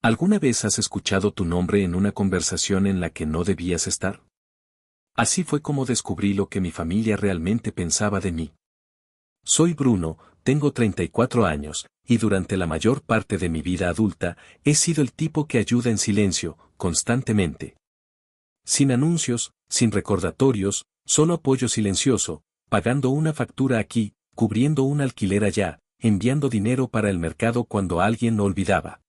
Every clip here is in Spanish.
¿Alguna vez has escuchado tu nombre en una conversación en la que no debías estar? Así fue como descubrí lo que mi familia realmente pensaba de mí. Soy Bruno, tengo 34 años, y durante la mayor parte de mi vida adulta, he sido el tipo que ayuda en silencio, constantemente. Sin anuncios, sin recordatorios, solo apoyo silencioso, pagando una factura aquí, cubriendo un alquiler allá, enviando dinero para el mercado cuando alguien lo olvidaba.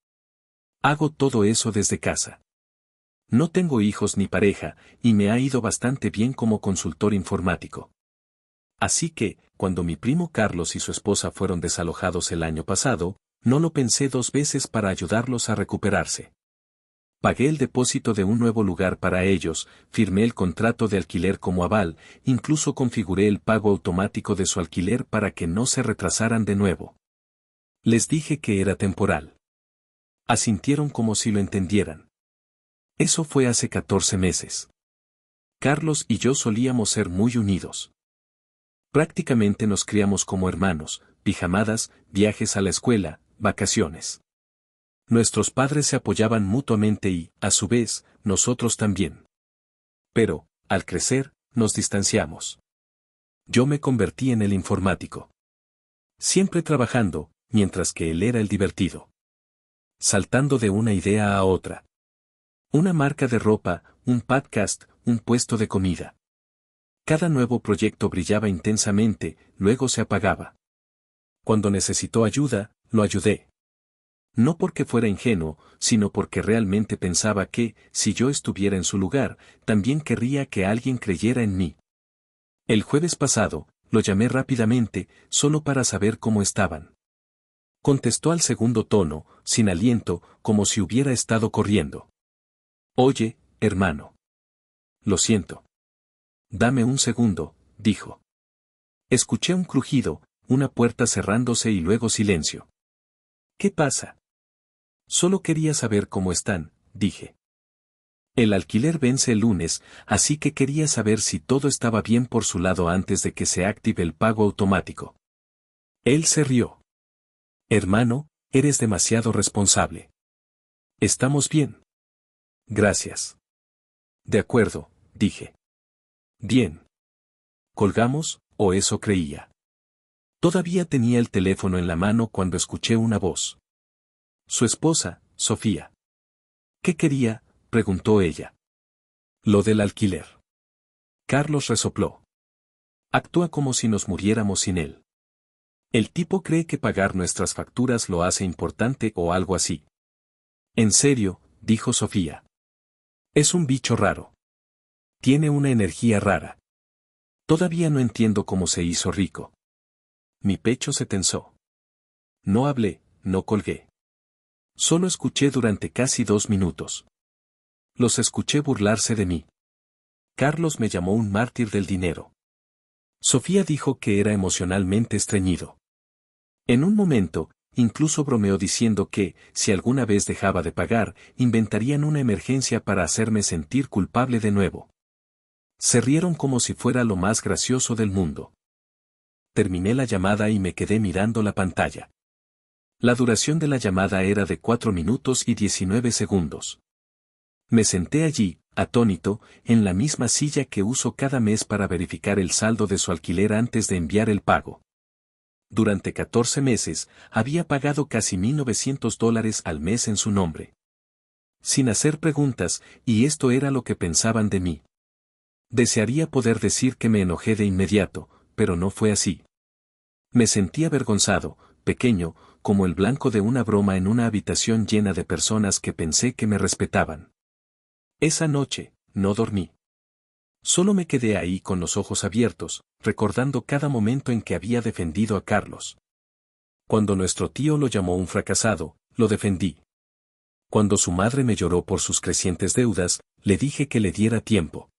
Hago todo eso desde casa. No tengo hijos ni pareja, y me ha ido bastante bien como consultor informático. Así que, cuando mi primo Carlos y su esposa fueron desalojados el año pasado, no lo pensé dos veces para ayudarlos a recuperarse. Pagué el depósito de un nuevo lugar para ellos, firmé el contrato de alquiler como aval, incluso configuré el pago automático de su alquiler para que no se retrasaran de nuevo. Les dije que era temporal. Asintieron como si lo entendieran. Eso fue hace 14 meses. Carlos y yo solíamos ser muy unidos. Prácticamente nos criamos como hermanos, pijamadas, viajes a la escuela, vacaciones. Nuestros padres se apoyaban mutuamente y, a su vez, nosotros también. Pero, al crecer, nos distanciamos. Yo me convertí en el informático. Siempre trabajando, mientras que él era el divertido. Saltando de una idea a otra. Una marca de ropa, un podcast, un puesto de comida. Cada nuevo proyecto brillaba intensamente, luego se apagaba. Cuando necesitó ayuda, lo ayudé. No porque fuera ingenuo, sino porque realmente pensaba que, si yo estuviera en su lugar, también querría que alguien creyera en mí. El jueves pasado, lo llamé rápidamente, solo para saber cómo estaban. Contestó al segundo tono, sin aliento, como si hubiera estado corriendo. Oye, hermano. Lo siento. Dame un segundo, dijo. Escuché un crujido, una puerta cerrándose y luego silencio. ¿Qué pasa? Solo quería saber cómo están, dije. El alquiler vence el lunes, así que quería saber si todo estaba bien por su lado antes de que se active el pago automático. Él se rió. Hermano, eres demasiado responsable. ¿Estamos bien? Gracias. De acuerdo, dije. Bien. ¿Colgamos, o eso creía? Todavía tenía el teléfono en la mano cuando escuché una voz. Su esposa, Sofía. ¿Qué quería?, preguntó ella. Lo del alquiler. Carlos resopló. Actúa como si nos muriéramos sin él. El tipo cree que pagar nuestras facturas lo hace importante o algo así. En serio, dijo Sofía. Es un bicho raro. Tiene una energía rara. Todavía no entiendo cómo se hizo rico. Mi pecho se tensó. No hablé, no colgué. Solo escuché durante casi 2 minutos. Los escuché burlarse de mí. Carlos me llamó un mártir del dinero. Sofía dijo que era emocionalmente estreñido. En un momento, incluso bromeó diciendo que, si alguna vez dejaba de pagar, inventarían una emergencia para hacerme sentir culpable de nuevo. Se rieron como si fuera lo más gracioso del mundo. Terminé la llamada y me quedé mirando la pantalla. La duración de la llamada era de 4 minutos y 19 segundos. Me senté allí, atónito, en la misma silla que uso cada mes para verificar el saldo de su alquiler antes de enviar el pago. Durante 14 meses, había pagado casi $1,900 al mes en su nombre. Sin hacer preguntas, y esto era lo que pensaban de mí. Desearía poder decir que me enojé de inmediato, pero no fue así. Me sentí avergonzado, pequeño, como el blanco de una broma en una habitación llena de personas que pensé que me respetaban. Esa noche, no dormí. Solo me quedé ahí con los ojos abiertos, recordando cada momento en que había defendido a Carlos. Cuando nuestro tío lo llamó un fracasado, lo defendí. Cuando su madre me lloró por sus crecientes deudas, le dije que le diera tiempo.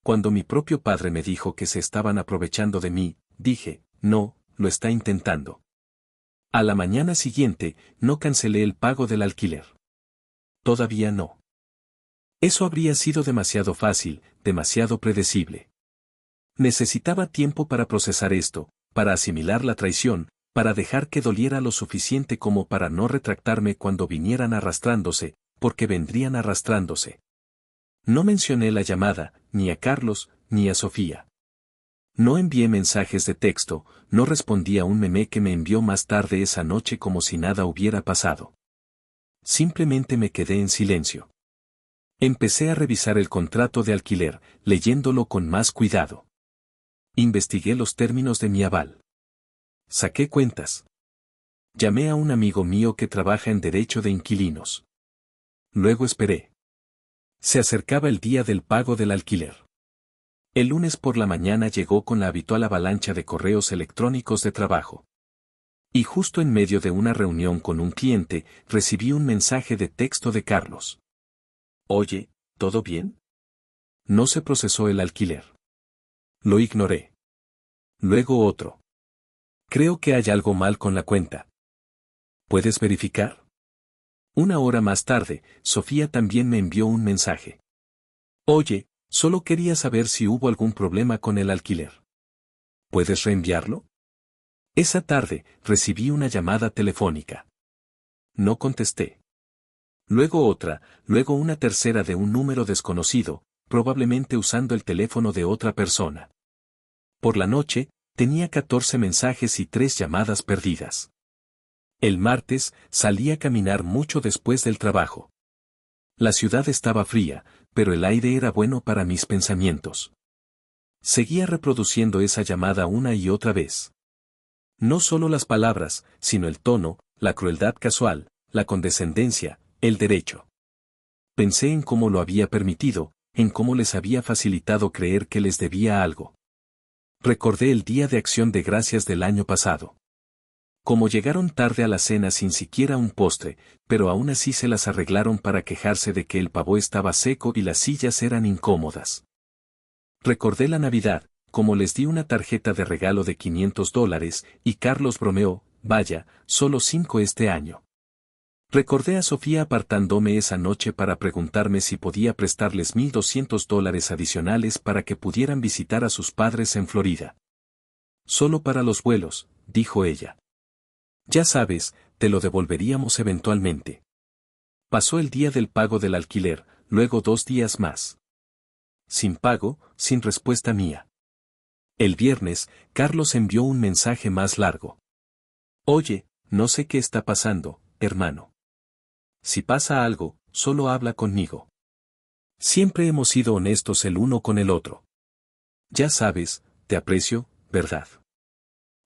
Cuando mi propio padre me dijo que se estaban aprovechando de mí, dije, no, lo está intentando. A la mañana siguiente, no cancelé el pago del alquiler. Todavía no. Eso habría sido demasiado fácil, demasiado predecible. Necesitaba tiempo para procesar esto, para asimilar la traición, para dejar que doliera lo suficiente como para no retractarme cuando vinieran arrastrándose, porque vendrían arrastrándose. No mencioné la llamada, ni a Carlos, ni a Sofía. No envié mensajes de texto, no respondí a un meme que me envió más tarde esa noche como si nada hubiera pasado. Simplemente me quedé en silencio. Empecé a revisar el contrato de alquiler, leyéndolo con más cuidado. Investigué los términos de mi aval. Saqué cuentas. Llamé a un amigo mío que trabaja en derecho de inquilinos. Luego esperé. Se acercaba el día del pago del alquiler. El lunes por la mañana llegó con la habitual avalancha de correos electrónicos de trabajo. Y justo en medio de una reunión con un cliente, recibí un mensaje de texto de Carlos. Oye, ¿todo bien? No se procesó el alquiler. Lo ignoré. Luego otro. Creo que hay algo mal con la cuenta. ¿Puedes verificar? Una hora más tarde, Sofía también me envió un mensaje. Oye, solo quería saber si hubo algún problema con el alquiler. ¿Puedes reenviarlo? Esa tarde, recibí una llamada telefónica. No contesté. Luego otra, luego una tercera de un número desconocido, probablemente usando el teléfono de otra persona. Por la noche, tenía 14 mensajes y 3 llamadas perdidas. El martes, salí a caminar mucho después del trabajo. La ciudad estaba fría, pero el aire era bueno para mis pensamientos. Seguía reproduciendo esa llamada una y otra vez. No solo las palabras, sino el tono, la crueldad casual, la condescendencia, el derecho. Pensé en cómo lo había permitido, en cómo les había facilitado creer que les debía algo. Recordé el Día de Acción de Gracias del año pasado. Como llegaron tarde a la cena sin siquiera un postre, pero aún así se las arreglaron para quejarse de que el pavo estaba seco y las sillas eran incómodas. Recordé la Navidad, como les di una tarjeta de regalo de $500, y Carlos bromeó, vaya, solo 5 este año. Recordé a Sofía apartándome esa noche para preguntarme si podía prestarles $1,200 adicionales para que pudieran visitar a sus padres en Florida. Solo para los vuelos, dijo ella. Ya sabes, te lo devolveríamos eventualmente. Pasó el día del pago del alquiler, luego 2 días más. Sin pago, sin respuesta mía. El viernes, Carlos envió un mensaje más largo. Oye, no sé qué está pasando, hermano. Si pasa algo, solo habla conmigo. Siempre hemos sido honestos el uno con el otro. Ya sabes, te aprecio, ¿verdad?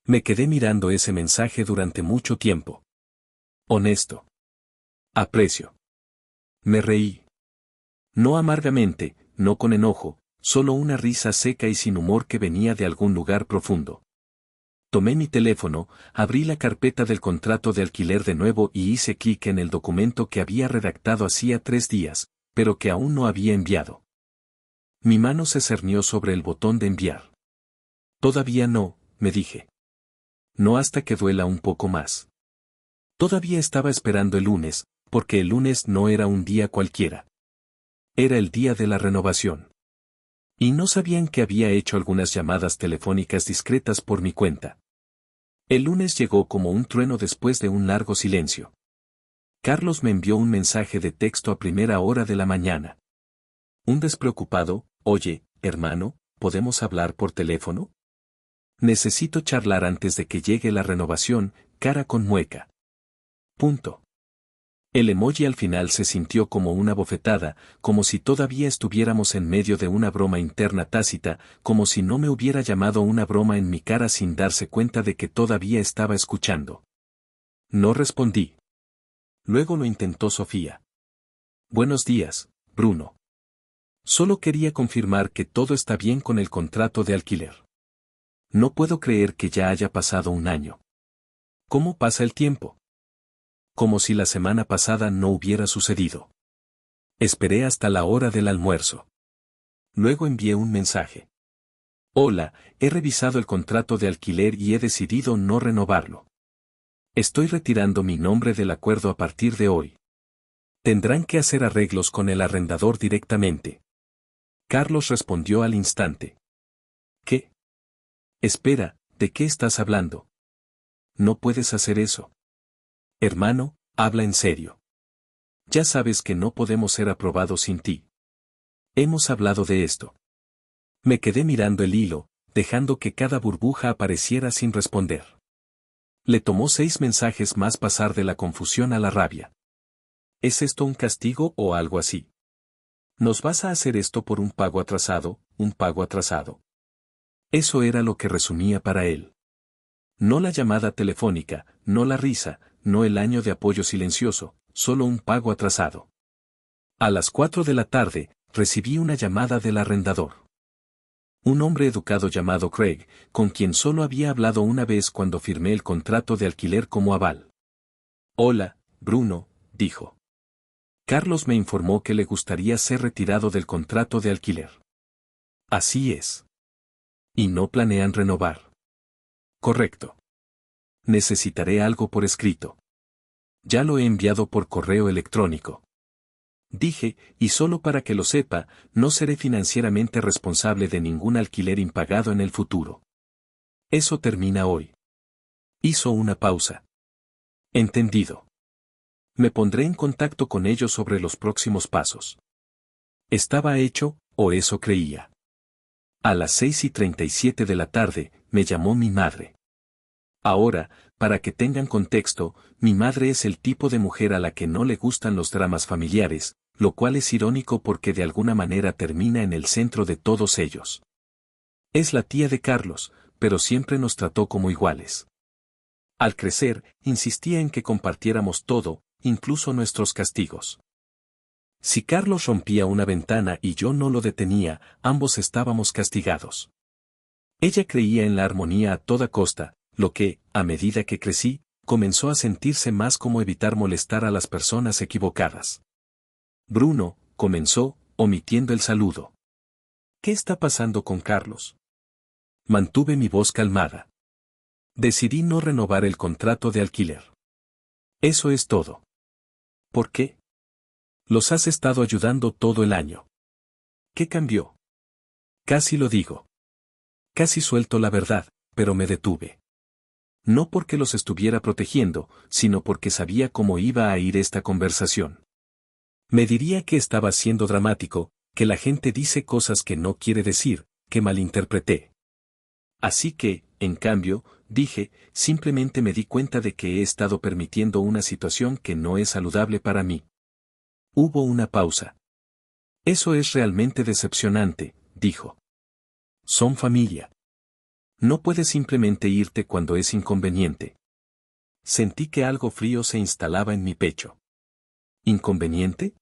Me quedé mirando ese mensaje durante mucho tiempo. Honesto. Aprecio. Me reí. No amargamente, no con enojo, solo una risa seca y sin humor que venía de algún lugar profundo. Tomé mi teléfono, abrí la carpeta del contrato de alquiler de nuevo y hice clic en el documento que había redactado hacía 3 días, pero que aún no había enviado. Mi mano se cernió sobre el botón de enviar. Todavía no, me dije. No hasta que duela un poco más. Todavía estaba esperando el lunes, porque el lunes no era un día cualquiera. Era el día de la renovación. Y no sabían que había hecho algunas llamadas telefónicas discretas por mi cuenta. El lunes llegó como un trueno después de un largo silencio. Carlos me envió un mensaje de texto a primera hora de la mañana. Un despreocupado, oye, hermano, ¿podemos hablar por teléfono? Necesito charlar antes de que llegue la renovación, cara con mueca. Punto. El emoji al final se sintió como una bofetada, como si todavía estuviéramos en medio de una broma interna tácita, como si no me hubiera llamado una broma en mi cara sin darse cuenta de que todavía estaba escuchando. No respondí. Luego lo intentó Sofía. Buenos días, Bruno. Solo quería confirmar que todo está bien con el contrato de alquiler. No puedo creer que ya haya pasado un año. ¿Cómo pasa el tiempo? Como si la semana pasada no hubiera sucedido. Esperé hasta la hora del almuerzo. Luego envié un mensaje. Hola, he revisado el contrato de alquiler y he decidido no renovarlo. Estoy retirando mi nombre del acuerdo a partir de hoy. Tendrán que hacer arreglos con el arrendador directamente. Carlos respondió al instante. ¿Qué? Espera, ¿de qué estás hablando? no puedes hacer eso. Hermano, habla en serio. Ya sabes que no podemos ser aprobados sin ti. Hemos hablado de esto. Me quedé mirando el hilo, dejando que cada burbuja apareciera sin responder. Le tomó 6 mensajes más pasar de la confusión a la rabia. ¿Es esto un castigo o algo así? ¿Nos vas a hacer esto por un pago atrasado, un pago atrasado? Eso era lo que resumía para él. No la llamada telefónica, no la risa, no el año de apoyo silencioso, solo un pago atrasado. A las 4 de la tarde, recibí una llamada del arrendador. Un hombre educado llamado Craig, con quien solo había hablado una vez cuando firmé el contrato de alquiler como aval. Hola, Bruno, dijo. Carlos me informó que le gustaría ser retirado del contrato de alquiler. Así es. ¿Y no planean renovar? Correcto. Necesitaré algo por escrito. Ya lo he enviado por correo electrónico. Dije, y solo para que lo sepa, no seré financieramente responsable de ningún alquiler impagado en el futuro. Eso termina hoy. Hizo una pausa. Entendido. Me pondré en contacto con ellos sobre los próximos pasos. Estaba hecho, o eso creía. A las 6:37 de la tarde, me llamó mi madre. Ahora, para que tengan contexto, mi madre es el tipo de mujer a la que no le gustan los dramas familiares, lo cual es irónico porque de alguna manera termina en el centro de todos ellos. Es la tía de Carlos, pero siempre nos trató como iguales. Al crecer, insistía en que compartiéramos todo, incluso nuestros castigos. Si Carlos rompía una ventana y yo no lo detenía, ambos estábamos castigados. Ella creía en la armonía a toda costa, lo que, a medida que crecí, comenzó a sentirse más como evitar molestar a las personas equivocadas. Bruno, comenzó, omitiendo el saludo. ¿Qué está pasando con Carlos? Mantuve mi voz calmada. Decidí no renovar el contrato de alquiler. Eso es todo. ¿Por qué? Los has estado ayudando todo el año. ¿Qué cambió? Casi lo digo. Casi suelto la verdad, pero me detuve. No porque los estuviera protegiendo, sino porque sabía cómo iba a ir esta conversación. Me diría que estaba siendo dramático, que la gente dice cosas que no quiere decir, que malinterpreté. Así que, en cambio, dije, simplemente me di cuenta de que he estado permitiendo una situación que no es saludable para mí. Hubo una pausa. Eso es realmente decepcionante, dijo. Son familia. No puedes simplemente irte cuando es inconveniente. Sentí que algo frío se instalaba en mi pecho. ¿Inconveniente?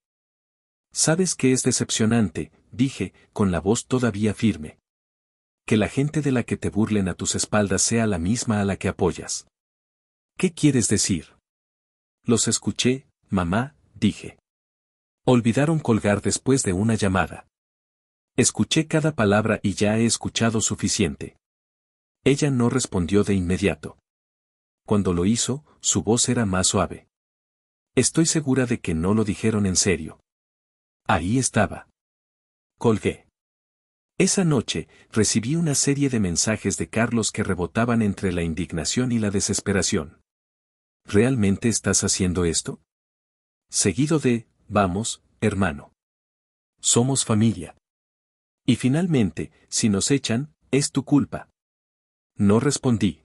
¿Sabes qué es decepcionante?, dije, con la voz todavía firme. Que la gente de la que te burlen a tus espaldas sea la misma a la que apoyas. ¿Qué quieres decir? Los escuché, mamá, dije. Olvidaron colgar después de una llamada. Escuché cada palabra y ya he escuchado suficiente. Ella no respondió de inmediato. Cuando lo hizo, su voz era más suave. Estoy segura de que no lo dijeron en serio. Ahí estaba. Colgué. Esa noche, recibí una serie de mensajes de Carlos que rebotaban entre la indignación y la desesperación. ¿Realmente estás haciendo esto? Seguido de, vamos, hermano. Somos familia. Y finalmente, si nos echan, es tu culpa. No respondí.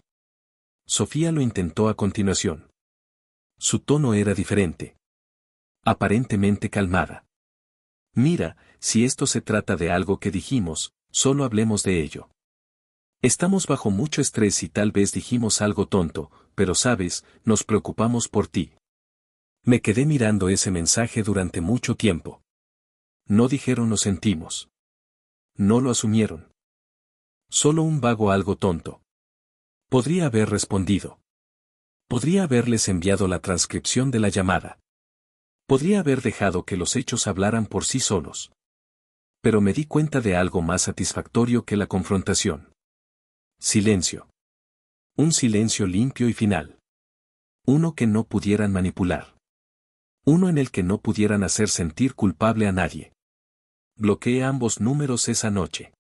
Sofía lo intentó a continuación. Su tono era diferente. Aparentemente calmada. Mira, si esto se trata de algo que dijimos, solo hablemos de ello. Estamos bajo mucho estrés y tal vez dijimos algo tonto, pero sabes, nos preocupamos por ti. Me quedé mirando ese mensaje durante mucho tiempo. No dijeron lo sentimos. No lo asumieron. Solo un vago algo tonto. Podría haber respondido. Podría haberles enviado la transcripción de la llamada. Podría haber dejado que los hechos hablaran por sí solos. Pero me di cuenta de algo más satisfactorio que la confrontación. Silencio. Un silencio limpio y final. Uno que no pudieran manipular. Uno en el que no pudieran hacer sentir culpable a nadie. Bloqueé ambos números esa noche.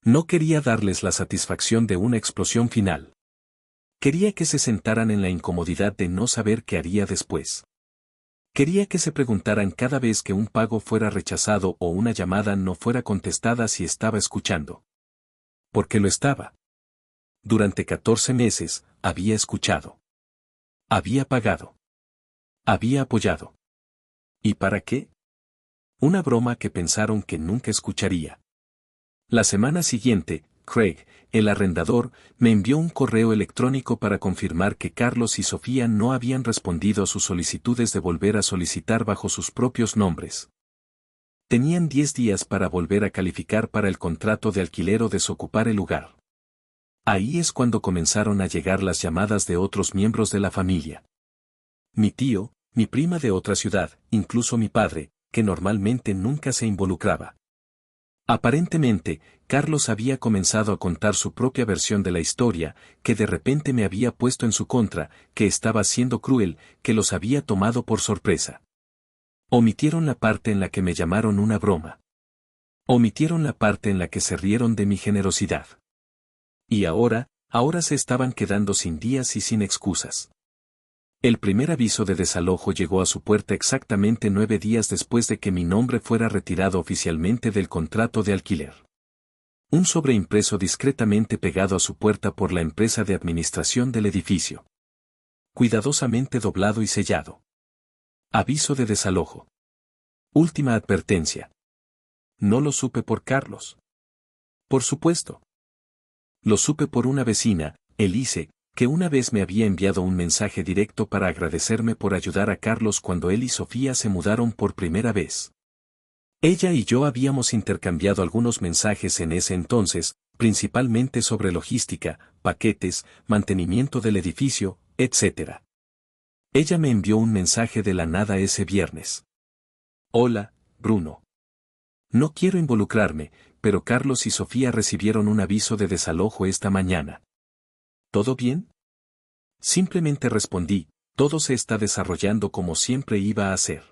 No quería darles la satisfacción de una explosión final. Quería que se sentaran en la incomodidad de no saber qué haría después. Quería que se preguntaran cada vez que un pago fuera rechazado o una llamada no fuera contestada si estaba escuchando. Porque lo estaba. Durante 14 meses, había escuchado. Había pagado. Había apoyado. ¿Y para qué? Una broma que pensaron que nunca escucharía. La semana siguiente, Craig, el arrendador, me envió un correo electrónico para confirmar que Carlos y Sofía no habían respondido a sus solicitudes de volver a solicitar bajo sus propios nombres. Tenían 10 días para volver a calificar para el contrato de alquiler o desocupar el lugar. Ahí es cuando comenzaron a llegar las llamadas de otros miembros de la familia. Mi tío, mi prima de otra ciudad, incluso mi padre, que normalmente nunca se involucraba. Aparentemente, Carlos había comenzado a contar su propia versión de la historia, que de repente me había puesto en su contra, que estaba siendo cruel, que los había tomado por sorpresa. Omitieron la parte en la que me llamaron una broma. Omitieron la parte en la que se rieron de mi generosidad. Y ahora se estaban quedando sin días y sin excusas. El primer aviso de desalojo llegó a su puerta exactamente 9 días después de que mi nombre fuera retirado oficialmente del contrato de alquiler. Un sobreimpreso discretamente pegado a su puerta por la empresa de administración del edificio. Cuidadosamente doblado y sellado. Aviso de desalojo. Última advertencia. No lo supe por Carlos. Por supuesto. Lo supe por una vecina, Elise, que una vez me había enviado un mensaje directo para agradecerme por ayudar a Carlos cuando él y Sofía se mudaron por primera vez. Ella y yo habíamos intercambiado algunos mensajes en ese entonces, principalmente sobre logística, paquetes, mantenimiento del edificio, etc. Ella me envió un mensaje de la nada ese viernes. Hola, Bruno. No quiero involucrarme, pero Carlos y Sofía recibieron un aviso de desalojo esta mañana. ¿Todo bien? Simplemente respondí, todo se está desarrollando como siempre iba a ser.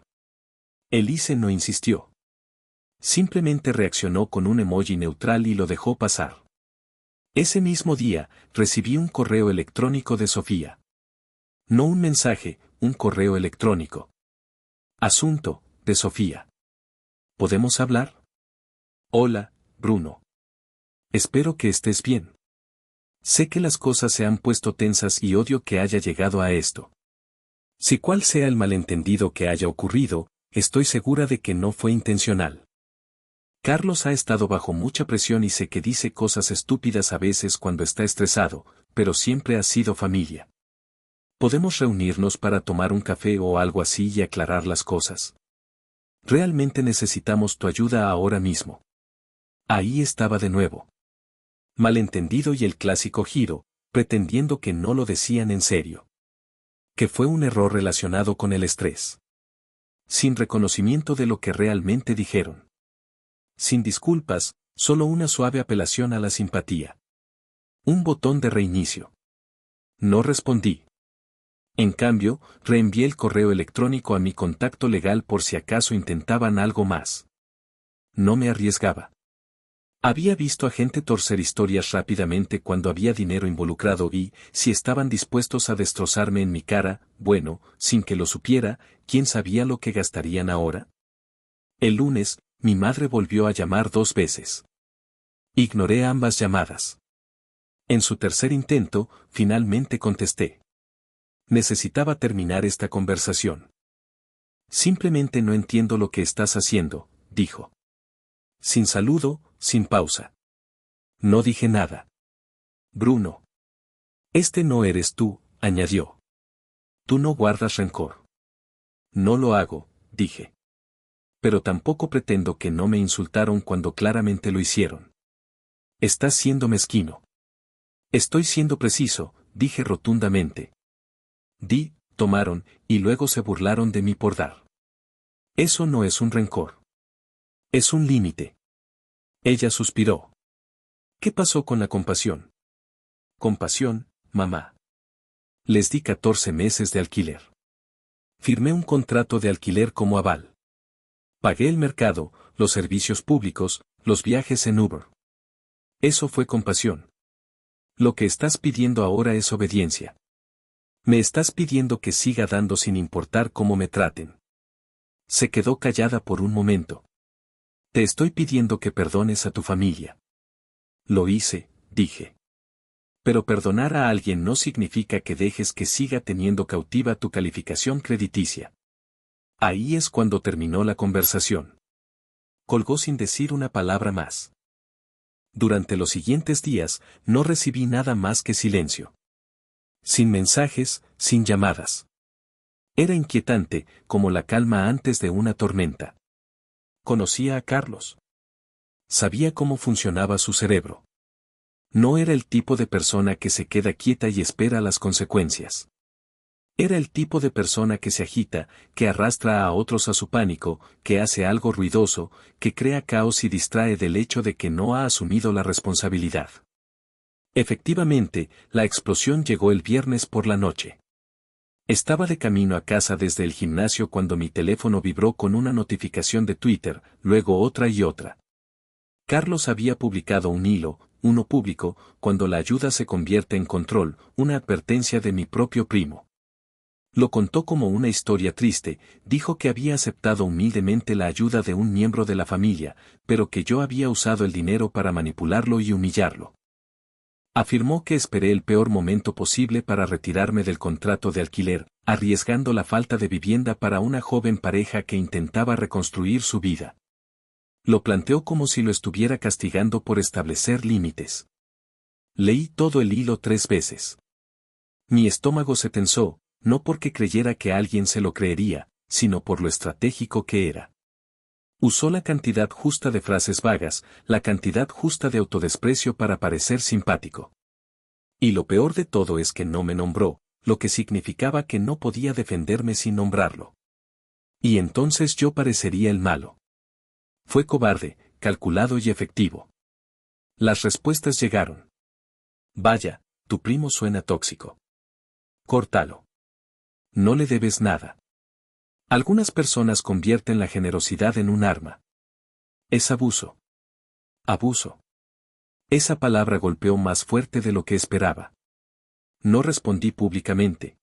Elise no insistió. Simplemente reaccionó con un emoji neutral y lo dejó pasar. Ese mismo día, recibí un correo electrónico de Sofía. No un mensaje, un correo electrónico. Asunto, de Sofía. ¿Podemos hablar? Hola, Bruno. Espero que estés bien. Sé que las cosas se han puesto tensas y odio que haya llegado a esto. Si cual sea el malentendido que haya ocurrido, estoy segura de que no fue intencional. Carlos ha estado bajo mucha presión y sé que dice cosas estúpidas a veces cuando está estresado, pero siempre ha sido familia. ¿Podemos reunirnos para tomar un café o algo así y aclarar las cosas? Realmente necesitamos tu ayuda ahora mismo. Ahí estaba de nuevo. Malentendido y el clásico giro, pretendiendo que no lo decían en serio. Que fue un error relacionado con el estrés. Sin reconocimiento de lo que realmente dijeron. Sin disculpas, solo una suave apelación a la simpatía. Un botón de reinicio. No respondí. En cambio, reenvié el correo electrónico a mi contacto legal por si acaso intentaban algo más. No me arriesgaba. Había visto a gente torcer historias rápidamente cuando había dinero involucrado y, si estaban dispuestos a destrozarme en mi cara, bueno, sin que lo supiera, ¿quién sabía lo que gastarían ahora? El lunes, mi madre volvió a llamar 2 veces. Ignoré ambas llamadas. En su tercer intento, finalmente contesté. Necesitaba terminar esta conversación. Simplemente no entiendo lo que estás haciendo, dijo. Sin saludo, sin pausa. No dije nada. Bruno. Este no eres tú, añadió. Tú no guardas rencor. No lo hago, dije. Pero tampoco pretendo que no me insultaron cuando claramente lo hicieron. Estás siendo mezquino. Estoy siendo preciso, dije rotundamente. Tomaron, y luego se burlaron de mí por dar. Eso no es un rencor. Es un límite. Ella suspiró. ¿Qué pasó con la compasión? Compasión, mamá. Les di 14 meses de alquiler. Firmé un contrato de alquiler como aval. Pagué el mercado, los servicios públicos, los viajes en Uber. Eso fue compasión. Lo que estás pidiendo ahora es obediencia. Me estás pidiendo que siga dando sin importar cómo me traten. Se quedó callada por un momento. Te estoy pidiendo que perdones a tu familia. Lo hice, dije. Pero perdonar a alguien no significa que dejes que siga teniendo cautiva tu calificación crediticia. Ahí es cuando terminó la conversación. Colgó sin decir una palabra más. Durante los siguientes días, no recibí nada más que silencio. Sin mensajes, sin llamadas. Era inquietante, como la calma antes de una tormenta. Conocía a Carlos. Sabía cómo funcionaba su cerebro. No era el tipo de persona que se queda quieta y espera las consecuencias. Era el tipo de persona que se agita, que arrastra a otros a su pánico, que hace algo ruidoso, que crea caos y distrae del hecho de que no ha asumido la responsabilidad. Efectivamente, la explosión llegó el viernes por la noche. Estaba de camino a casa desde el gimnasio cuando mi teléfono vibró con una notificación de Twitter, luego otra y otra. Carlos había publicado un hilo, uno público, cuando la ayuda se convierte en control, una advertencia de mi propio primo. Lo contó como una historia triste, dijo que había aceptado humildemente la ayuda de un miembro de la familia, pero que yo había usado el dinero para manipularlo y humillarlo. Afirmó que esperé el peor momento posible para retirarme del contrato de alquiler, arriesgando la falta de vivienda para una joven pareja que intentaba reconstruir su vida. Lo planteó como si lo estuviera castigando por establecer límites. Leí todo el hilo 3 veces. Mi estómago se tensó, no porque creyera que alguien se lo creería, sino por lo estratégico que era. Usó la cantidad justa de frases vagas, la cantidad justa de autodesprecio para parecer simpático. Y lo peor de todo es que no me nombró, lo que significaba que no podía defenderme sin nombrarlo. Y entonces yo parecería el malo. Fue cobarde, calculado y efectivo. Las respuestas llegaron. Vaya, tu primo suena tóxico. Córtalo. No le debes nada. Algunas personas convierten la generosidad en un arma. Es abuso. Abuso. Esa palabra golpeó más fuerte de lo que esperaba. No respondí públicamente.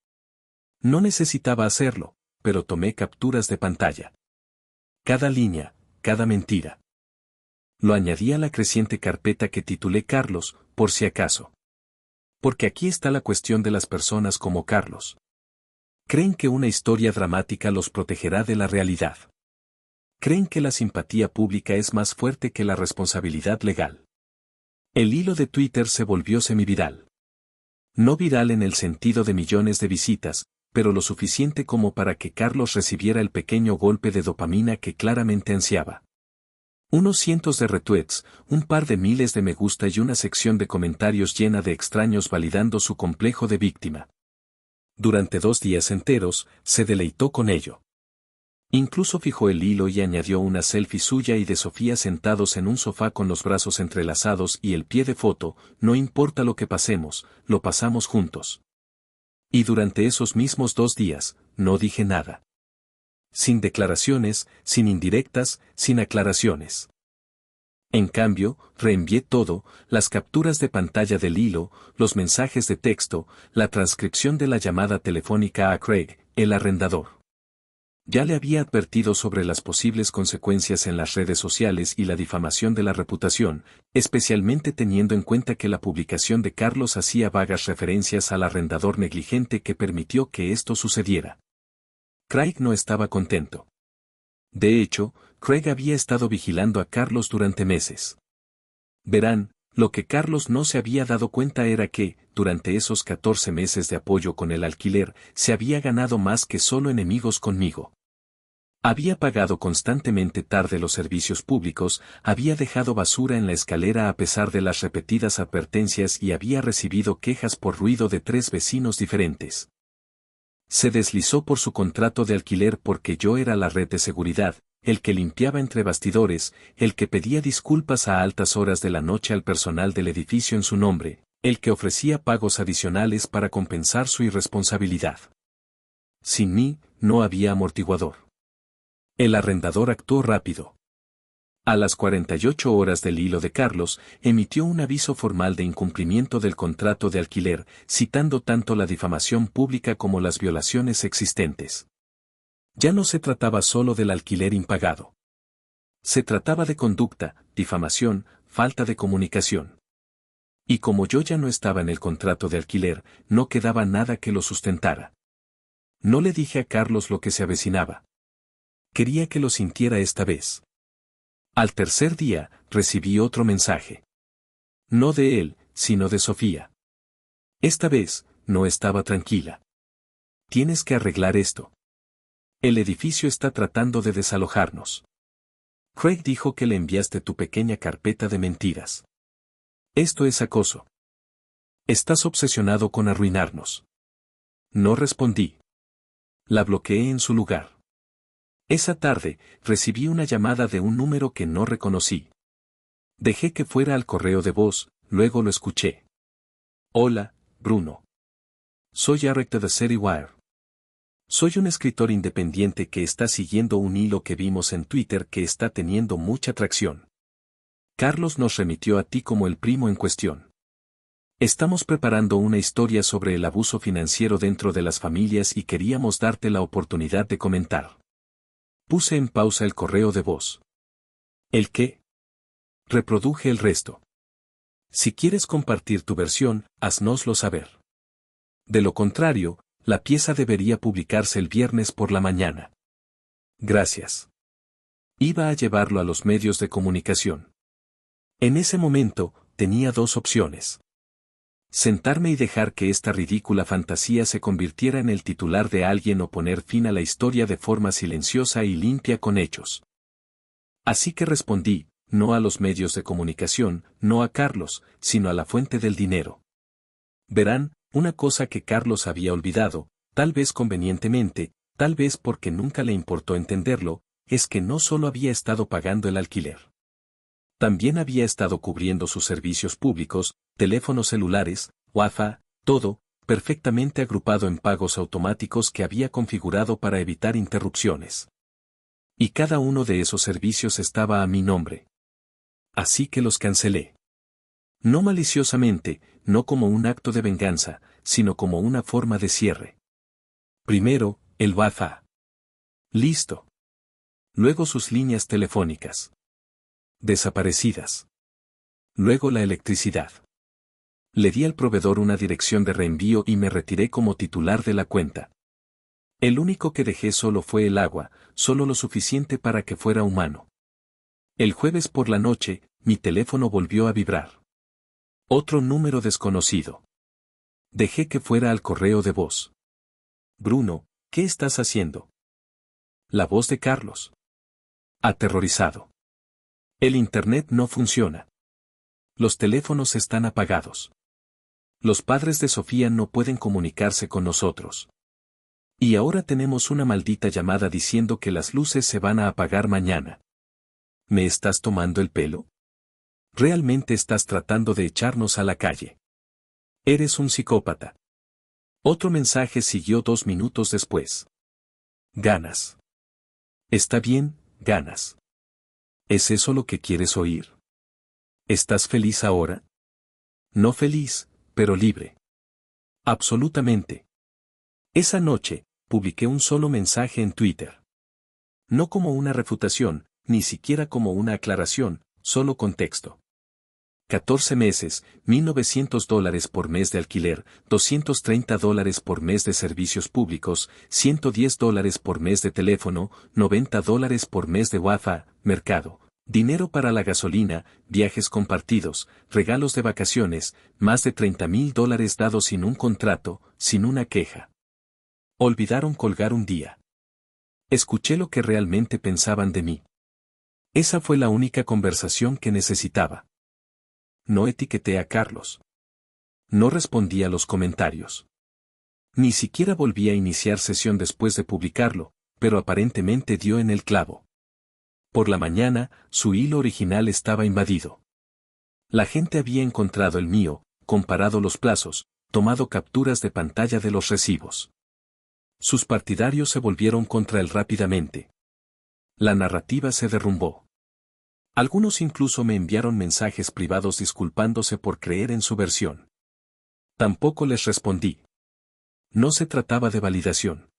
No necesitaba hacerlo, pero tomé capturas de pantalla. Cada línea, cada mentira. Lo añadí a la creciente carpeta que titulé Carlos, por si acaso. Porque aquí está la cuestión de las personas como Carlos. Creen que una historia dramática los protegerá de la realidad. Creen que la simpatía pública es más fuerte que la responsabilidad legal. El hilo de Twitter se volvió semiviral. No viral en el sentido de millones de visitas, pero lo suficiente como para que Carlos recibiera el pequeño golpe de dopamina que claramente ansiaba. Unos cientos de retweets, un par de miles de me gusta y una sección de comentarios llena de extraños validando su complejo de víctima. Durante 2 días enteros, se deleitó con ello. Incluso fijó el hilo y añadió una selfie suya y de Sofía sentados en un sofá con los brazos entrelazados y el pie de foto, no importa lo que pasemos, lo pasamos juntos. Y durante esos mismos 2 días, no dije nada. Sin declaraciones, sin indirectas, sin aclaraciones. En cambio, reenvié todo, las capturas de pantalla del hilo, los mensajes de texto, la transcripción de la llamada telefónica a Craig, el arrendador. Ya le había advertido sobre las posibles consecuencias en las redes sociales y la difamación de la reputación, especialmente teniendo en cuenta que la publicación de Carlos hacía vagas referencias al arrendador negligente que permitió que esto sucediera. Craig no estaba contento. De hecho, Craig había estado vigilando a Carlos durante meses. Verán, lo que Carlos no se había dado cuenta era que, durante esos 14 meses de apoyo con el alquiler, se había ganado más que solo enemigos conmigo. Había pagado constantemente tarde los servicios públicos, había dejado basura en la escalera a pesar de las repetidas advertencias y había recibido quejas por ruido de 3 vecinos diferentes. Se deslizó por su contrato de alquiler porque yo era la red de seguridad, el que limpiaba entre bastidores, el que pedía disculpas a altas horas de la noche al personal del edificio en su nombre, el que ofrecía pagos adicionales para compensar su irresponsabilidad. Sin mí, no había amortiguador. El arrendador actuó rápido. A las 48 horas del hilo de Carlos, emitió un aviso formal de incumplimiento del contrato de alquiler, citando tanto la difamación pública como las violaciones existentes. Ya no se trataba solo del alquiler impagado. Se trataba de conducta, difamación, falta de comunicación. Y como yo ya no estaba en el contrato de alquiler, no quedaba nada que lo sustentara. No le dije a Carlos lo que se avecinaba. Quería que lo sintiera esta vez. Al tercer día, recibí otro mensaje. No de él, sino de Sofía. Esta vez, no estaba tranquila. Tienes que arreglar esto. El edificio está tratando de desalojarnos. Craig dijo que le enviaste tu pequeña carpeta de mentiras. Esto es acoso. Estás obsesionado con arruinarnos. No respondí. La bloqueé en su lugar. Esa tarde, recibí una llamada de un número que no reconocí. Dejé que fuera al correo de voz, luego lo escuché. Hola, Bruno. Soy Eric de The City Wire. Soy un escritor independiente que está siguiendo un hilo que vimos en Twitter que está teniendo mucha tracción. Carlos nos remitió a ti como el primo en cuestión. Estamos preparando una historia sobre el abuso financiero dentro de las familias y queríamos darte la oportunidad de comentar. Puse en pausa el correo de voz. ¿El qué? Reproduje el resto. Si quieres compartir tu versión, haznoslo saber. De lo contrario, la pieza debería publicarse el viernes por la mañana. Gracias. Iba a llevarlo a los medios de comunicación. En ese momento, tenía dos opciones. Sentarme y dejar que esta ridícula fantasía se convirtiera en el titular de alguien o poner fin a la historia de forma silenciosa y limpia con hechos. Así que respondí, no a los medios de comunicación, no a Carlos, sino a la fuente del dinero. Verán, una cosa que Carlos había olvidado, tal vez convenientemente, tal vez porque nunca le importó entenderlo, es que no solo había estado pagando el alquiler. También había estado cubriendo sus servicios públicos, teléfonos celulares, Wi-Fi, todo, perfectamente agrupado en pagos automáticos que había configurado para evitar interrupciones. Y cada uno de esos servicios estaba a mi nombre. Así que los cancelé. No maliciosamente, no como un acto de venganza, sino como una forma de cierre. Primero, el Wi-Fi. Listo. Luego sus líneas telefónicas. Desaparecidas. Luego la electricidad. Le di al proveedor una dirección de reenvío y me retiré como titular de la cuenta. El único que dejé solo fue el agua, solo lo suficiente para que fuera humano. El jueves por la noche, mi teléfono volvió a vibrar. Otro número desconocido. Dejé que fuera al correo de voz. Bruno, ¿qué estás haciendo? La voz de Carlos. Aterrorizado. El internet no funciona. Los teléfonos están apagados. Los padres de Sofía no pueden comunicarse con nosotros. Y ahora tenemos una maldita llamada diciendo que las luces se van a apagar mañana. ¿Me estás tomando el pelo? ¿Realmente estás tratando de echarnos a la calle? Eres un psicópata. Otro mensaje siguió 2 minutos después. Ganas. Está bien, ganas. ¿Es eso lo que quieres oír? ¿Estás feliz ahora? No feliz, pero libre. Absolutamente. Esa noche, publiqué un solo mensaje en Twitter. No como una refutación, ni siquiera como una aclaración, solo contexto. 14 meses, $1,900 por mes de alquiler, $230 por mes de servicios públicos, $110 por mes de teléfono, $90 por mes de Wi-Fi, mercado, dinero para la gasolina, viajes compartidos, regalos de vacaciones, más de $30,000 dados sin un contrato, sin una queja. Olvidaron colgar un día. Escuché lo que realmente pensaban de mí. Esa fue la única conversación que necesitaba. No etiqueté a Carlos. No respondí a los comentarios. Ni siquiera volví a iniciar sesión después de publicarlo, pero aparentemente dio en el clavo. Por la mañana, su hilo original estaba invadido. La gente había encontrado el mío, comparado los plazos, tomado capturas de pantalla de los recibos. Sus partidarios se volvieron contra él rápidamente. La narrativa se derrumbó. Algunos incluso me enviaron mensajes privados disculpándose por creer en su versión. Tampoco les respondí. No se trataba de validación.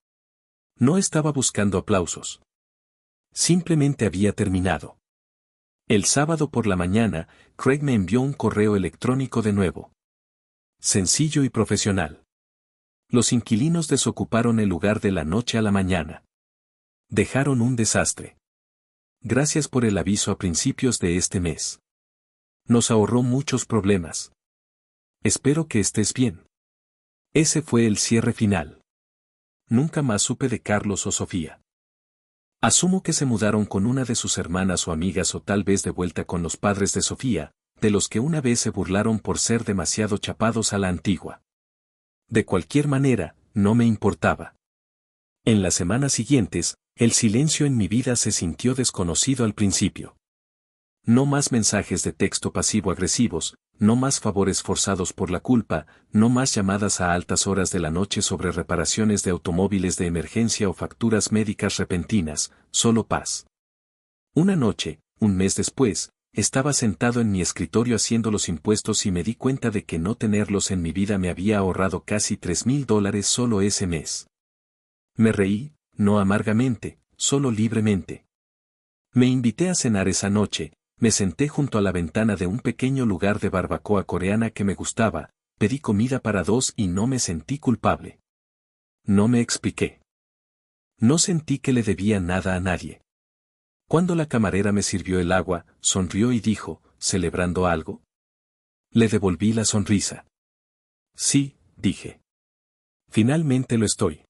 No estaba buscando aplausos. Simplemente había terminado. El sábado por la mañana, Craig me envió un correo electrónico de nuevo. Sencillo y profesional. Los inquilinos desocuparon el lugar de la noche a la mañana. Dejaron un desastre. Gracias por el aviso a principios de este mes. Nos ahorró muchos problemas. Espero que estés bien. Ese fue el cierre final. Nunca más supe de Carlos o Sofía. Asumo que se mudaron con una de sus hermanas o amigas o tal vez de vuelta con los padres de Sofía, de los que una vez se burlaron por ser demasiado chapados a la antigua. De cualquier manera, no me importaba. En las semanas siguientes, el silencio en mi vida se sintió desconocido al principio. No más mensajes de texto pasivo-agresivos, no más favores forzados por la culpa, no más llamadas a altas horas de la noche sobre reparaciones de automóviles de emergencia o facturas médicas repentinas, solo paz. Una noche, un mes después, estaba sentado en mi escritorio haciendo los impuestos y me di cuenta de que no tenerlos en mi vida me había ahorrado casi $3,000 solo ese mes. Me reí, no amargamente, solo libremente. Me invité a cenar esa noche. Me senté junto a la ventana de un pequeño lugar de barbacoa coreana que me gustaba, pedí comida para dos y no me sentí culpable. No me expliqué. No sentí que le debía nada a nadie. Cuando la camarera me sirvió el agua, sonrió y dijo, ¿celebrando algo? Le devolví la sonrisa. Sí, dije. Finalmente lo estoy.